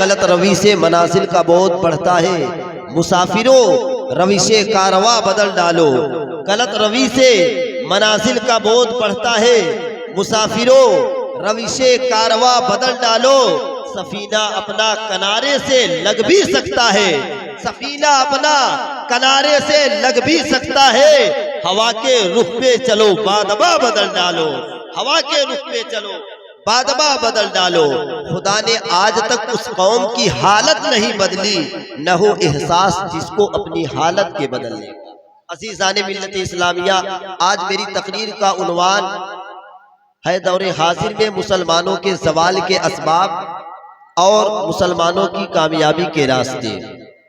غلط روی سے منازل کا بعد بڑھتا ہے، مسافروں روش کارواں بدل ڈالو، غلط روی سے منازل کا بعد بڑھتا ہے، مسافروں روش کارواں بدل ڈالو، سفینہ اپنا کنارے سے لگ بھی سکتا ہے، سفینہ اپنا کنارے سے لگ بھی سکتا ہے، ہوا کے رخ پہ چلو بادبا بدل ڈالو، ہوا کے رخ پہ چلو بادبا بدل ڈالو۔ خدا نے آج تک اس قوم کی حالت نہیں بدلی، نہ ہو احساس جس کو اپنی حالت کے بدلنے کا۔ عزیزان ملت اسلامیہ، آج میری تقریر کا عنوان ہے دور حاضر میں مسلمانوں کے زوال کے اسباب اور مسلمانوں کی کامیابی کے راستے۔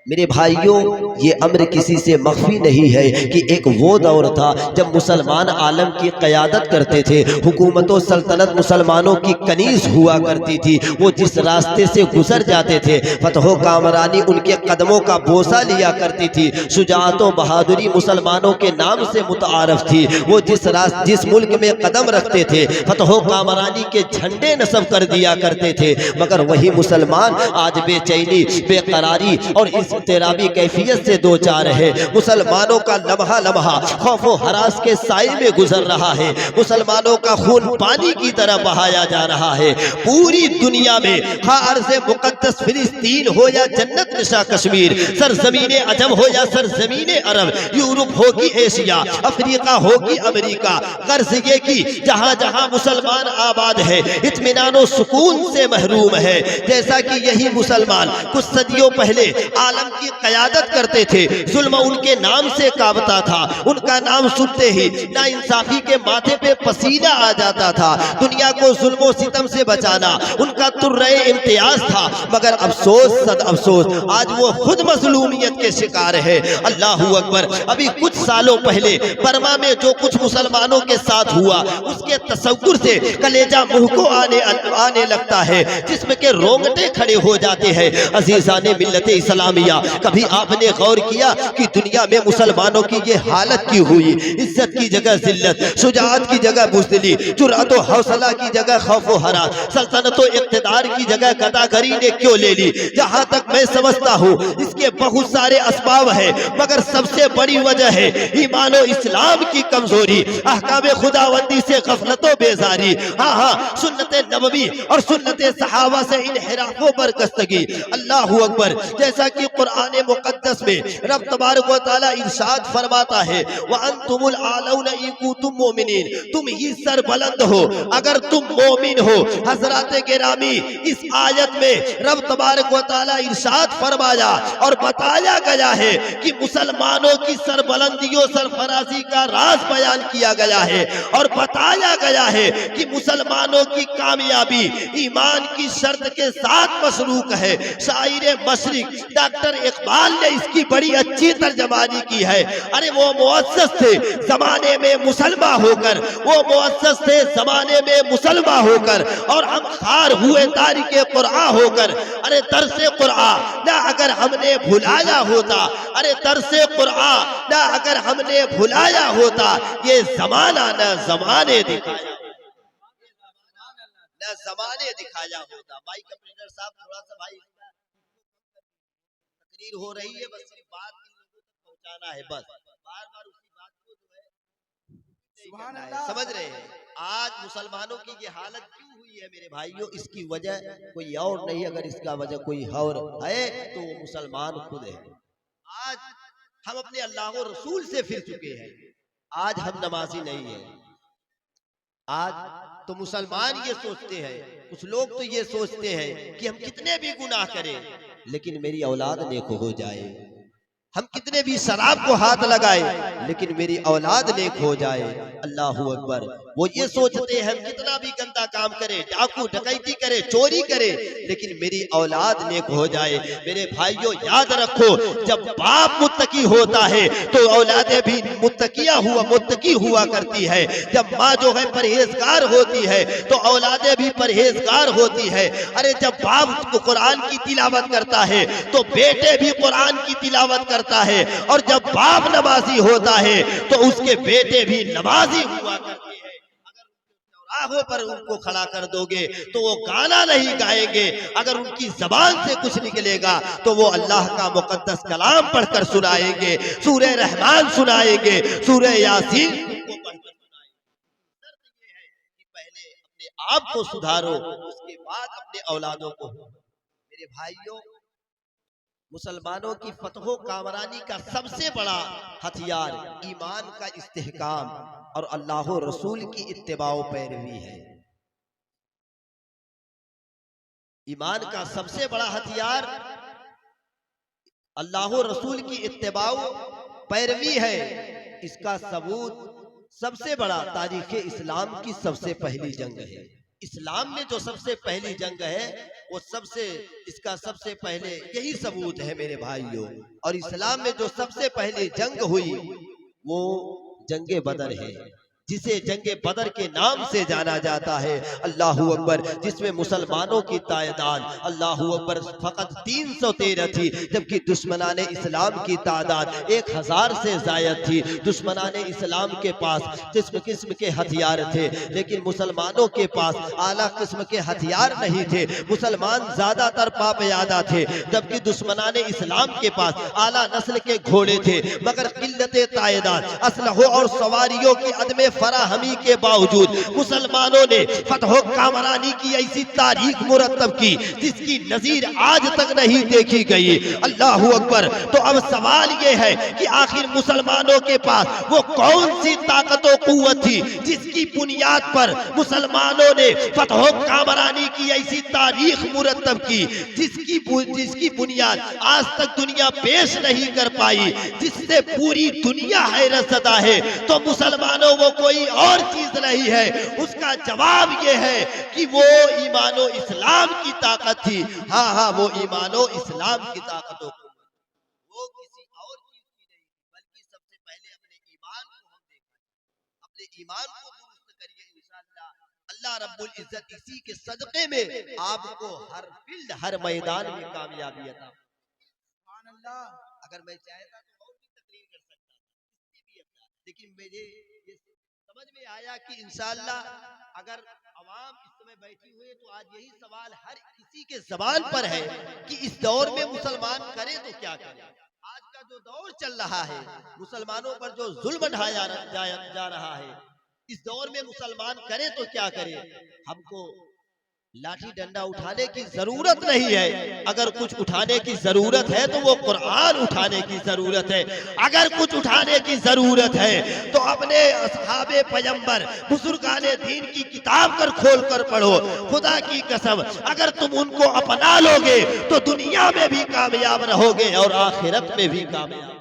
میرے بھائیوں، یہ امر کسی سے مخفی نہیں ہے کہ ایک وہ دور تھا جب مسلمان عالم کی قیادت کرتے تھے، حکومت و سلطنت مسلمانوں کی کنیز ہوا کرتی تھی، وہ جس راستے سے گزر جاتے تھے فتح و کامرانی ان کے قدموں کا بوسہ لیا کرتی تھی، شجاعت و بہادری مسلمانوں کے نام سے متعارف تھی، وہ جس ملک میں قدم رکھتے تھے فتح و کامرانی کے جھنڈے نصب کر دیا کرتے تھے، مگر وہی مسلمان آج بے چینی، بے قراری اور اضطرابی کیفیت سے دوچار ہے۔ مسلمانوں کا لمحہ لمحہ خوف و ہراس کے سائے میں گزر رہا ہے، مسلمانوں کا خون پانی کی طرح بہایا جا رہا ہے۔ پوری دنیا میں خواہ ارض مقدس فلسطین ہو یا جنت نشا کشمیر، سرزمین عجم ہو یا سرزمین عرب، یورپ ہو کی ایشیا، افریقہ ہو کی امریکہ، غرض یہ کہ جہاں جہاں مسلمان آباد ہے اطمینان و سکون سے محروم ہے۔ جیسا کہ یہی مسلمان کچھ صدیوں پہلے عالم کی قیادت کرتے تھے، ظلم ان کے نام سے کانپتا تھا، ان کا نام سنتے ہی ناانصافی کے ماتھے پہ پسینہ آ جاتا تھا، دنیا کو ظلم و ستم سے بچانا ان کا ترے امتیاز تھا، مگر افسوس صد افسوس آج وہ خود مظلومیت کے شکار ہے۔ اللہ اکبر! ابھی کچھ سالوں پہلے برما میں جو کچھ مسلمانوں کے ساتھ ہوا، اس کے تصور سے کلیجہ منہ کو آنے لگتا ہے، جسم کے رونگٹے کھڑے ہو جاتے ہیں۔ عزیزان ملت اسلامیہ، کبھی آپ نے غور کیا کہ دنیا میں مسلمانوں کی یہ حالت کیوں ہوئی؟ عزت کی جگہ ذلت، شجاعت کی جگہ بزدلی، جرأت و حوصلہ کی جگہ خوف و ہراس، سلطنت و اقتدار کی جگہ گداگری نے کیوں لے لی؟ جہاں تک میں سمجھتا ہوں اس کے بہت سارے اسباب ہیں، مگر سب سے بڑی وجہ ہے ایمان و اسلام کی کمزوری، احکام خداوندی سے غفلت و بیزاری، سنت نبوی اور سنت صحابہ سے انحراف و برگستگی۔ اللہ اکبر! جیسا کہ قرآن مقدس میں رب تبارک و تعالی ارشاد فرماتا ہے وَأَنْتُمُ الْأَعْلَوْنَ إِن كُنتُم مُؤْمِنِينَ، تم ہی سر بلند ہو اگر تم مومن ہو۔ حضرات گرامی، اس آیت میں رب تبارک و تعالی ارشاد فرمایا اور بتایا گیا ہے کہ مسلمانوں کی سربلندی و سرفرازی کا راز بیان کیا گیا ہے، اور بتایا گیا ہے کہ مسلمانوں کی کامیابی ایمان کی شرط کے ساتھ مشروط ہے۔ شاعر مشرق ڈاکٹر اقبال نے اس کی بڑی اچھی ترجمانی کی ہے۔ ارے وہ مؤسس تھے زمانے میں مسلمان ہو کر، وہ مؤسس تھے زمانے میں مسلمان ہو کر، اور ہم خار ہوئے تارک قرآن ہو کر۔ ارے درس قرآن نہ اگر ہم نے بھلایا ہوتا، ارے درس قرآن نہ اگر ہم نے بھلایا ہوتا، یہ زمانہ نہ زمانے دکھایا، نہ زمانے دکھایا ہوتا۔ بھائی کپریٹر صاحب تھوڑا سا بھائی تقریر ہو رہی ہے، بس صرف بات لوگوں تک پہنچانا ہے، بس بار بار اسی بات کو جو ہے سمجھ رہے ہیں۔ آج مسلمانوں کی یہ حالت کیوں ہوئی ہے میرے بھائیوں؟ اس کی وجہ کوئی اور نہیں، اگر اس کا وجہ کوئی اور ہے تو وہ مسلمان خود ہے۔ آج ہم اپنے اللہ و رسول سے پھر چکے ہیں، آج ہم نمازی نہیں ہیں۔ آج تو مسلمان یہ سوچتے ہیں، کچھ لوگ تو یہ سوچتے ہیں کہ ہم کتنے بھی گناہ کریں لیکن میری اولاد نیک ہو جائے، ہم کتنے بھی شراب کو ہاتھ لگائے لیکن میری اولاد نیک ہو جائے۔ اللہ اکبر! وہ یہ سوچتے ہیں ہم کتنا بھی گندا کام کرے، ڈاکو ڈکیتی کرے، چوری کرے، لیکن میری اولاد نیک ہو جائے۔ میرے بھائیوں یاد رکھو، جب باپ متقی ہوتا ہے تو اولادیں بھی متقی ہوا کرتی ہے۔ جب ماں جو ہے پرہیزگار ہوتی ہے تو اولادیں بھی پرہیزگار ہوتی ہے۔ ارے جب باپ قرآن کی تلاوت کرتا ہے تو بیٹے بھی قرآن کی تلاوت کرتا ہے، اور جب باپ نمازی ہوتا ہے تو اس کے بیٹے بھی نمازی ہوا کرتے ہیں۔ راہوں پر ان کو کھڑا کر دو گے تو وہ گانا نہیں گائیں گے، اگر ان کی زبان سے کچھ نکلے گا تو وہ اللہ کا مقدس کلام پڑھ کر سنائیں گے، سورہ رحمان سنائیں گے، سورہ یاسین کو پڑھ کر سنائیں گے۔ شرط یہ ہے کہ پہلے اپنے آپ کو سدھارو، اس کے بعد اپنے اولادوں کو۔ میرے بھائیوں، مسلمانوں کی فتح و کامرانی کا سب سے بڑا ہتھیار ایمان کا استحکام اور اللہ و رسول کی اتباع و پیروی ہے۔ ایمان کا سب سے بڑا ہتھیار اللہ و رسول کی اتباع و پیروی ہے۔ اس کا ثبوت سب سے بڑا تاریخ اسلام کی سب سے پہلی جنگ ہے۔ اسلام میں جو سب سے پہلی جنگ ہے وہ اس کا سب سے پہلے یہی ثبوت ہے میرے بھائیوں۔ اور اسلام میں جو سب سے پہلی جنگ ہوئی وہ جنگ بدر ہے، جسے جنگ بدر کے نام سے جانا جاتا ہے۔ اللہ اکبر، جس میں مسلمانوں کی تعداد اللہ اکبر فقط 313 تھی، جبکہ دشمنان اسلام کی تعداد 1000 سے زائد تھی۔ دشمنان اسلام کے پاس قسم قسم کے ہتھیار تھے، لیکن مسلمانوں کے پاس اعلیٰ قسم کے ہتھیار نہیں تھے۔ مسلمان زیادہ تر پاپیادہ تھے، جبکہ دشمنان اسلام کے پاس اعلیٰ نسل کے گھوڑے تھے، مگر قلت تعداد، اسلحوں اور سواریوں کی عدم فراہمی کے باوجود مسلمانوں نے فتح و کامرانی کی ایسی تاریخ مرتب کی جس کی نظیر آج تک نہیں دیکھی گئی۔ اللہ اکبر۔ تو اب سوال یہ ہے کہ آخر مسلمانوں کے پاس وہ کون سی طاقت و قوت تھی جس کی بنیاد پر مسلمانوں نے فتح و کامرانی کی ایسی تاریخ مرتب کی، جس کی بنیاد آج تک دنیا پیش نہیں کر پائی، جس سے پوری دنیا حیرت زدہ ہے۔ تو مسلمانوں وہ کوئی اور چیز نہیں ہے، اس کا جواب یہ ہے کہ وہ ایمان و اسلام کی طاقت تھی۔ ہاں وہ ایمان و اسلام کی طاقت ہو، وہ کسی اور چیز کی نہیں، بلکہ سب سے پہلے اپنے ایمان کو ہم دیکھیں، اپنے ایمان کو درست کریے، انشاءاللہ اللہ رب العزت اسی کے صدقے میں آپ کو ہر فیلڈ ہر میدان میں کامیابی عطا۔ سبحان اللہ۔ اگر میں چاہتا تو اور بھی تقریر کر سکتا تھا، لیکن مجھے یہ سمجھ میں آیا کہ انشاءاللہ اگر عوام اس سمے بیٹھی ہوئے تو آج یہی سوال ہر کسی کے زبان پر ہے کہ اس دور میں مسلمان کرے تو کیا کرے۔ آج کا جو دور چل رہا ہے، مسلمانوں پر جو ظلم ڈھایا جا رہا ہے، اس دور میں مسلمان کرے تو کیا کرے۔ ہم کو لاٹھی ڈنڈا اٹھانے کی ضرورت نہیں ہے، اگر کچھ اٹھانے کی ضرورت ہے تو وہ قرآن اٹھانے کی ضرورت ہے۔ اگر کچھ اٹھانے کی ضرورت ہے تو اپنے اصحاب پیغمبر بزرگان دین کی کتاب کر کھول کر پڑھو۔ خدا کی قسم اگر تم ان کو اپنا لو گے تو دنیا میں بھی کامیاب رہو گے اور آخرت میں بھی کامیاب۔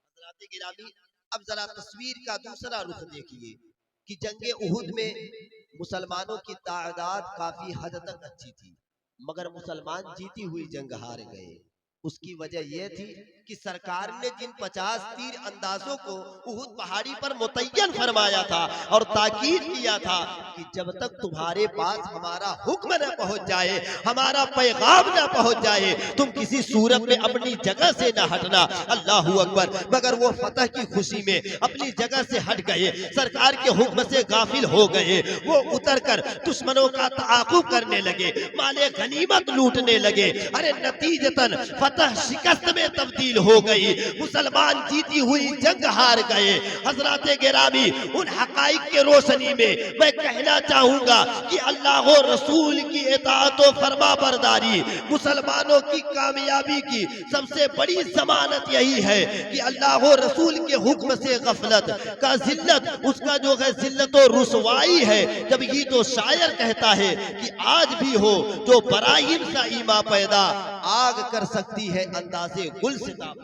حضرات گرامی، اب ذرا تصویر کا دوسرا رخ دیکھیے کہ جنگ احد میں مسلمانوں کی تعداد کافی حد تک اچھی تھی، مگر مسلمان جیتی ہوئی جنگ ہار گئے۔ اس کی وجہ یہ تھی کہ سرکار نے جن 50 تیر اندازوں کو احد پہاڑی پر متعین فرمایا تھا اور تاکید کیا تھا کہ جب تک تمہارے پاس ہمارا حکم نہ پہنچ جائے، ہمارا پیغام نہ پہنچ جائے، تم کسی صورت میں اپنی جگہ سے نہ ہٹنا۔ اللہ اکبر۔ مگر وہ فتح کی خوشی میں اپنی جگہ سے ہٹ گئے، سرکار کے حکم سے غافل ہو گئے۔ وہ اتر کر دشمنوں کا تعاقب کرنے لگے، مال غنیمت لوٹنے لگے۔ ارے نتیجتاً فتح شکست میں تبدیل ہو گئی، مسلمان جیتی ہوئی جنگ ہار گئے۔ حضرات گرامی، ان حقائق کے روشنی میں میں کہنا چاہوں گا کہ اللہ و رسول کی اطاعت و فرما برداری مسلمانوں کی کامیابی کی سب سے بڑی ضمانت یہی ہے کہ اللہ و رسول کے حکم سے غفلت کا ذلت، اس کا جو ہے ذلت و رسوائی ہے۔ جب ہی تو شاعر کہتا ہے کہ آج بھی ہو جو براہیم سا ایما پیدا، آگ کر سکتی ہے اندازے گل ستام۔